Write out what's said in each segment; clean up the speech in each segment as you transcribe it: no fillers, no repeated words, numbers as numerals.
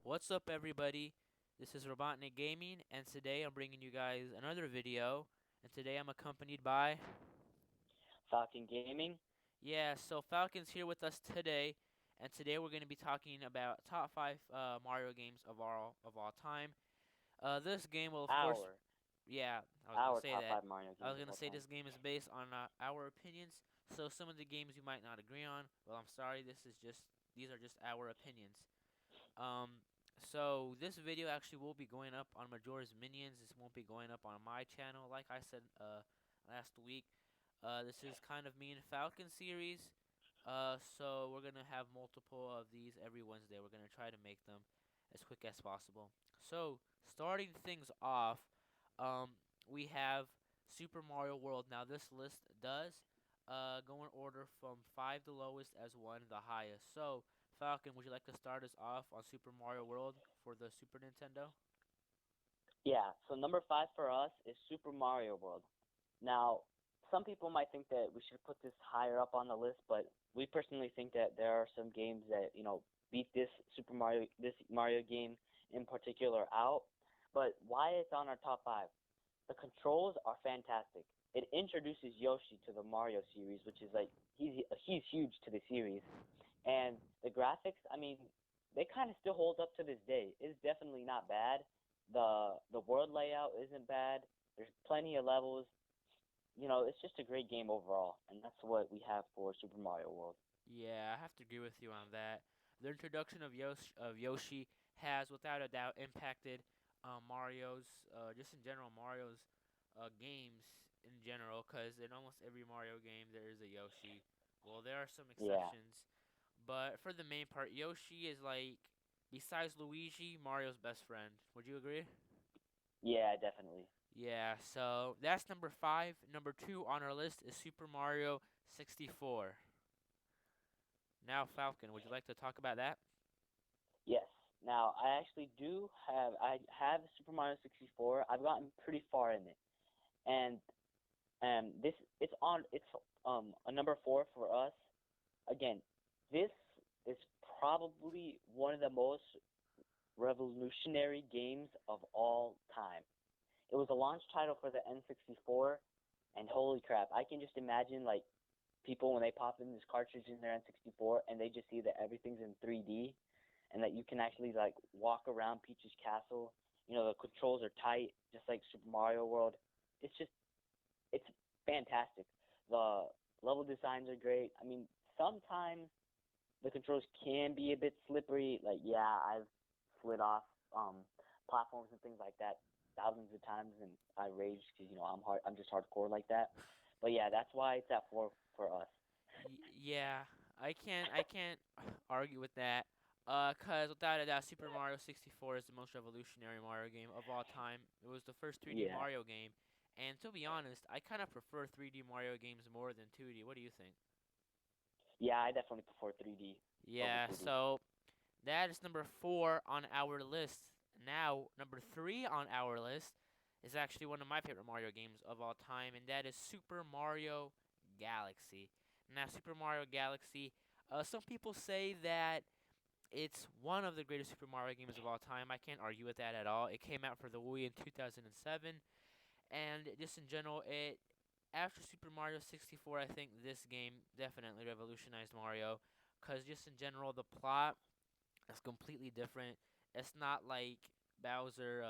What's up, everybody? This is Robotnik Gaming, and today I'm bringing you guys another video. And today I'm accompanied by, Falcon Gaming. so Falcon's here with us today, and today we're going to be talking about top five Mario games of all time. This game will, of course, Our yeah, I was gonna our say top that. five Mario I was games of gonna all say time. this game is based on our opinions. So some of the games you might not agree on. Well, I'm sorry. These are just our opinions. Um, so this video actually will be going up on Majora's Minions. This won't be going up on my channel, like I said last week. This is kind of me and Falcon series. So we're gonna have multiple of these every Wednesday. We're gonna try to make them as quick as possible. So starting things off, um, we have Super Mario World. Now this list does go in order from five the lowest as one the highest. So Falcon, would you like to start us off on Super Mario World for the Super Nintendo? Yeah, so number five for us is Super Mario World. Now, some people might think that we should put this higher up on the list, but we personally think that there are some games that, beat this Mario game in particular out. But why it's on our top five? The controls are fantastic. It introduces Yoshi to the Mario series, which is like he's huge to the series. And the graphics, I mean, they kind of still hold up to this day. It's definitely not bad. The world layout isn't bad. There's plenty of levels. It's just a great game overall, and that's what we have for Super Mario World. Yeah, I have to agree with you on that. The introduction of Yoshi has, without a doubt, impacted Mario's, just in general, Mario's games in general, because in almost every Mario game there is a Yoshi. Well, there are some Yeah, exceptions, but for the main part, Yoshi is like, besides Luigi, Mario's best friend. Would you agree? yeah, definitely. Yeah, so that's number five. Number two on our list is Super Mario 64. Now, Falcon, would you like to talk about that? Yes. Now, I have Super Mario 64. I've gotten pretty far in it, and this it's a number four for us. Again, this is probably one of the most revolutionary games of all time. It was a launch title for the N64, and holy crap, I can just imagine like people when they pop in this cartridge in their N64 and they just see that everything's in 3D and that you can actually like walk around Peach's castle. The controls are tight, just like Super Mario World. It's just it's fantastic. The level designs are great. I mean, sometimes the controls can be a bit slippery. Like, yeah, I've slid off platforms and things like that thousands of times, and I rage because I'm just hardcore like that. But yeah, that's why it's at four for us. Yeah, I can't argue with that. Cause without a doubt, Super Mario 64 is the most revolutionary Mario game of all time. It was the first 3D Yeah, Mario game, and to be honest, I kind of prefer 3D Mario games more than 2D. What do you think? yeah, I definitely prefer 3D over Yeah, 2D. so that is number four on our list. Now, number three on our list is actually one of my favorite Mario games of all time, and that is Super Mario Galaxy. Now, Super Mario Galaxy, some people say that it's one of the greatest Super Mario games of all time. I can't argue with that at all. It came out for the Wii in 2007, and just in general, it after Super Mario 64, I think this game definitely revolutionized Mario, cause just in general, the plot is completely different. It's not like Bowser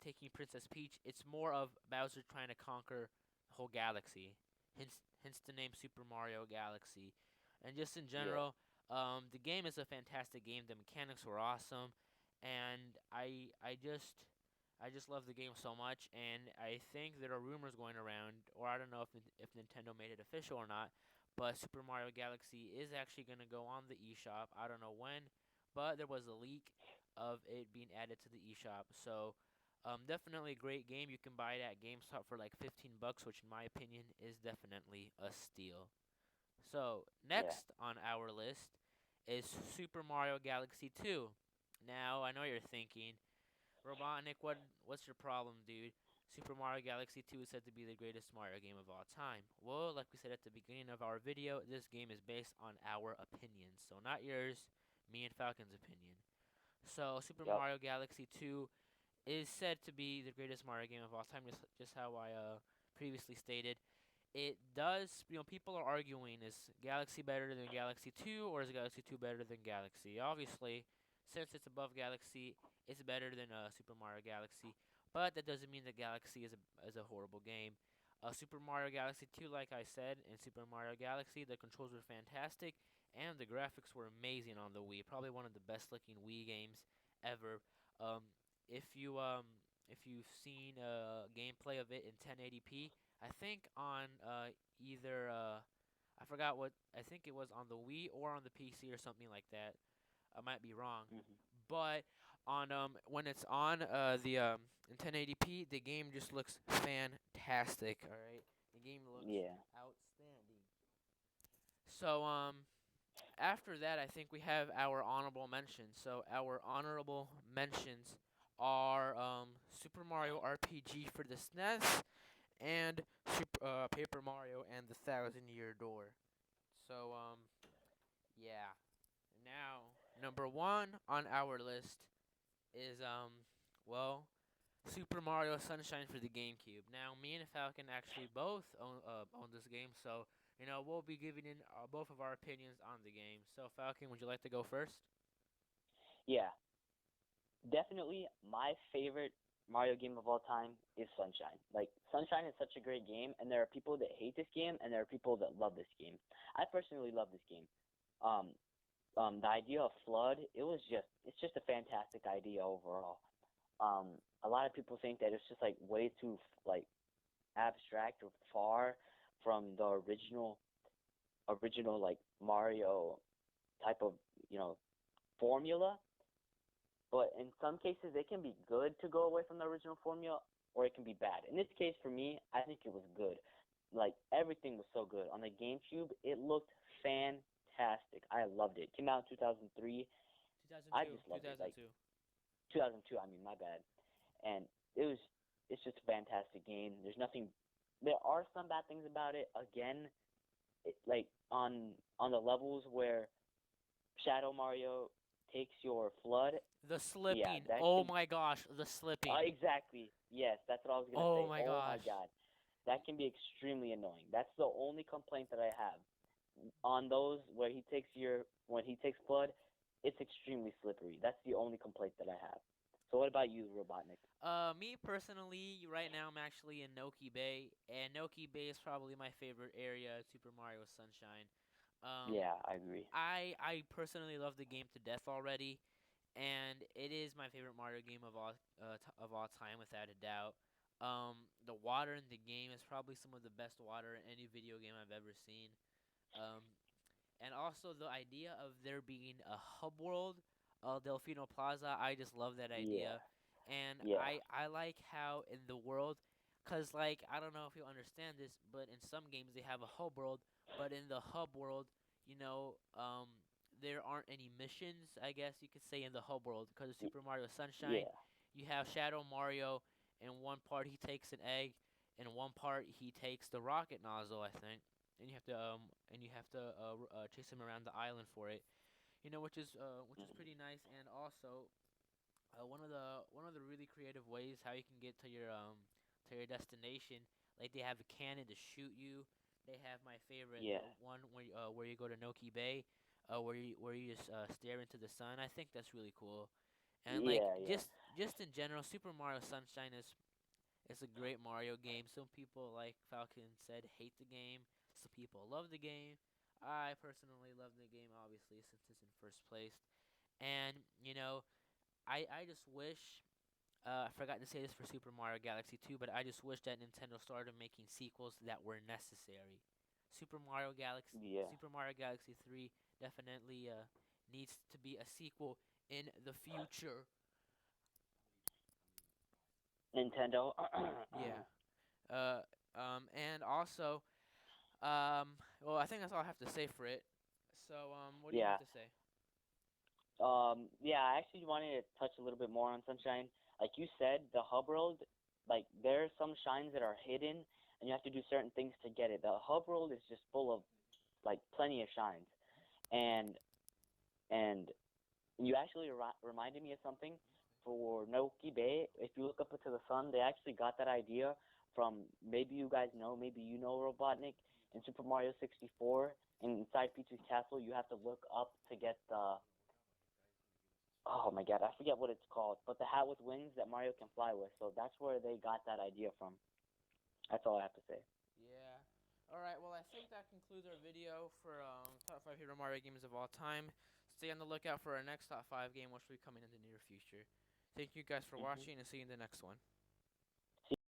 taking Princess Peach. It's more of Bowser trying to conquer the whole galaxy. Hence the name Super Mario Galaxy. And just in Yeah, general, the game is a fantastic game. The mechanics were awesome, and I just love the game so much. And I think there are rumors going around, or I don't know if Nintendo made it official or not, but Super Mario Galaxy is actually going to go on the eShop. I don't know when, but there was a leak of it being added to the eShop. So, definitely a great game. You can buy it at GameStop for like 15 bucks, which in my opinion is definitely a steal. So, yeah. next on our list is Super Mario Galaxy 2. Now, I know you're thinking, Robotnik, what's your problem, dude? Super Mario Galaxy 2 is said to be the greatest Mario game of all time. Well, like we said at the beginning of our video, this game is based on our opinions. So not yours, me and Falcon's opinion. So Super Yep. Mario Galaxy 2 is said to be the greatest Mario game of all time, just how I previously stated. It does, people are arguing, is Galaxy better than Galaxy 2 or is Galaxy 2 better than Galaxy? Obviously, since it's above Galaxy, it's better than Super Mario Galaxy, but that doesn't mean that Galaxy is a horrible game. Super Mario Galaxy 2, like I said, and Super Mario Galaxy, the controls were fantastic and the graphics were amazing on the Wii. Probably one of the best looking Wii games ever. Um, if you if you've seen gameplay of it in 1080p, I think on either I forgot what, I think it was on the Wii or on the PC or something like that. I might be wrong, Hmm. but on when it's on the in 1080p, the game just looks fantastic. All right, the game looks Yeah. outstanding. So after that, I think we have our honorable mentions. So our honorable mentions are Super Mario RPG for the SNES and Paper Mario and the Thousand Year Door. So yeah. Now number one on our list is well, Super Mario Sunshine for the GameCube. Now me and Falcon actually both own this game, so we'll be giving in both of our opinions on the game. So Falcon, would you like to go first? Yeah. Definitely my favorite Mario game of all time is Sunshine. Like Sunshine is such a great game, and there are people that hate this game, and there are people that love this game. I personally love this game. Um, the idea of flood, it's just a fantastic idea overall. A lot of people think that it's just like way too like abstract or far from the original like Mario type of formula, but in some cases it can be good to go away from the original formula, or it can be bad. In this case, for me, I think it was good. Like everything was so good on the GameCube. It looked fantastic. I loved it. Came out in 2003. I 2002. just loved it. Like 2002. 2002. I mean, my bad. And it was. It's just a fantastic game. There's nothing. There are some bad things about it. Again, like on the levels where Shadow Mario takes your flood. The Yeah, slipping. that Oh can my gosh, the slipping. exactly. Yes, that's what I was gonna Oh say. my Oh my gosh. God, that can be extremely annoying. That's the only complaint that I have on those where he takes your when he takes blood. It's extremely slippery. That's the only complaint that I have. So what about you, Robotnik? Me personally, right now I'm actually in Noki Bay, and Noki Bay is probably my favorite area of Super Mario Sunshine. Um, Yeah, I agree. I personally love the game to death already, and it is my favorite Mario game of all time without a doubt. The water in the game is probably some of the best water in any video game I've ever seen. Um, and also the idea of there being a hub world, Delfino Plaza. I just love that Yeah, idea, and yeah, I like how in the world, cause like I don't know if you understand this, but in some games they have a hub world, but in the hub world, there aren't any missions. I guess you could say in the hub world, because of y- Super Mario Sunshine, yeah, you have Shadow Mario. In one part he takes an egg, in one part he takes the rocket nozzle, I think, and you have to chase him around the island for it. Which is mhm, pretty nice, and also one of the really creative ways how you can get to your destination. Like they have a cannon to shoot you. They have my favorite, yeah, the one where you go to Noki Bay, where you just stare into the sun. I think that's really cool. And like yeah, yeah. just in general, Super Mario Sunshine is a great Mario game. Some people, like Falcon said, hate the game. Some people love the game. I personally love the game, obviously, since it's in first place. And I just wish, I forgot to say this for Super Mario Galaxy 2, but I just wish that Nintendo started making sequels that were necessary. Yeah. Super Mario Galaxy 3 definitely needs to be a sequel in the future. Nintendo. Yeah. And also, well, I think that's all I have to say for it. So, what do you Yeah. have to say? Yeah, I actually wanted to touch a little bit more on Sunshine. Like you said, the hub world, like there are some shines that are hidden, and you have to do certain things to get it. The hub world is just full of like plenty of shines, and and And you actually reminded me of something for Naoki Bay. If you look up into the sun, they actually got that idea from, maybe you guys know, maybe you know, Robotnik. In Super Mario 64, inside Peach's Castle, you have to look up to get the, oh my god, I forget what it's called, but the hat with wings that Mario can fly with. So that's where they got that idea from. That's all I have to say. Yeah. All right. Well, I think that concludes our video for top 5 Hero Mario games of all time. Stay on the lookout for our next top 5 game, which will be coming in the near future. Thank you guys for Hmm. watching, and see you in the next one.